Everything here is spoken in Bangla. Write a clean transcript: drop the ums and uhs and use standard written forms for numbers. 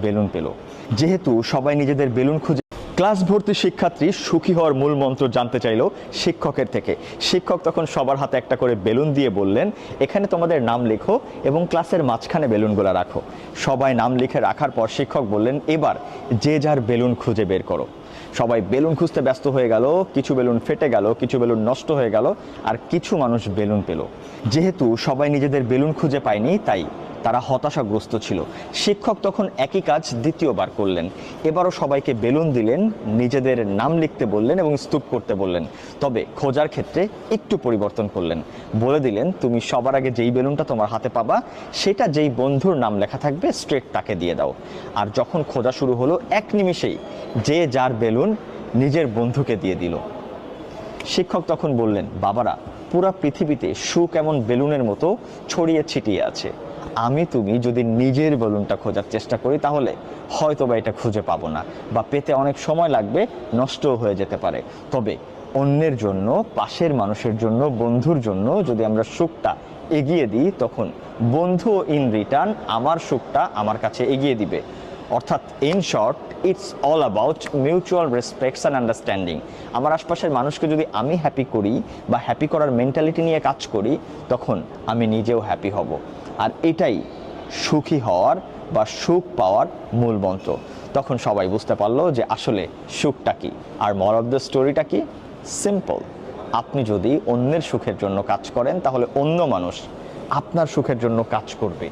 বেলুন পেল। যেহেতু সবাই নিজেদের বেলুন খুঁজে, ক্লাস ভর্তি শিক্ষার্থী সুখী হওয়ার মূল মন্ত্র জানতে চাইল শিক্ষকের থেকে। শিক্ষক তখন সবার হাতে একটা করে বেলুন দিয়ে বললেন, এখানে তোমাদের নাম লেখো এবং ক্লাসের মাঝখানে বেলুনগুলো রাখো। সবাই নাম লিখে রাখার পর শিক্ষক বললেন, এবার যে যার বেলুন খুঁজে বের করো। সবাই বেলুন খুঁজতে ব্যস্ত হয়ে গেল। কিছু বেলুন ফেটে গেল, কিছু বেলুন নষ্ট হয়ে গেল, আর কিছু মানুষ বেলুন পেল। যেহেতু সবাই নিজেদের বেলুন খুঁজে পায়নি, তাই তারা হতাশাগ্রস্ত ছিল। শিক্ষক তখন একই কাজ দ্বিতীয়বার করলেন। এবারও সবাইকে বেলুন দিলেন, নিজেদের নাম লিখতে বললেন এবং স্তূপ করতে বললেন। তবে খোঁজার ক্ষেত্রে একটু পরিবর্তন করলেন। বলে দিলেন, তুমি সবার আগে যেই বেলুনটা তোমার হাতে পাবা, সেটা যেই বন্ধুর নাম লেখা থাকবে স্ট্রেট তাকে দিয়ে দাও। আর যখন খোঁজা শুরু হলো, এক নিমিষেই যে যার বেলুন নিজের বন্ধুকে দিয়ে দিল। শিক্ষক তখন বললেন, বাবারা, পুরা পৃথিবীতে সুখ এমন বেলুনের মতো ছড়িয়ে ছিটিয়ে আছে। আমি তুমি যদি নিজের বেলুনটা খোঁজার চেষ্টা করি, তাহলে হয়তো বা এটা খুঁজে পাবো না, বা পেতে অনেক সময় লাগবে, নষ্টও হয়ে যেতে পারে। তবে অন্যের জন্য, পাশের মানুষের জন্য, বন্ধুর জন্য যদি আমরা সুখটা এগিয়ে দিই, তখন বন্ধু ইন রিটার্ন আমার সুখটা আমার কাছে এগিয়ে দিবে। অর্থাৎ in short, it's all about mutual respects and understanding. আমার আশপাশের মানুষকে যদি আমি হ্যাপি করি বা হ্যাপি করার মেন্টালিটি নিয়ে কাজ করি, তখন আমি নিজেও হ্যাপি হব। আর এটাই সুখী হওয়ার বা সুখ পাওয়ার মূল মন্ত্র। তখন সবাই বুঝতে পারলো যে আসলে সুখটা কি। আর মোরাল অফ দ্য স্টোরিটা কি? সিম্পল। আপনি যদি অন্যের সুখের জন্য কাজ করেন, তাহলে অন্য মানুষ আপনার সুখের জন্য কাজ করবে।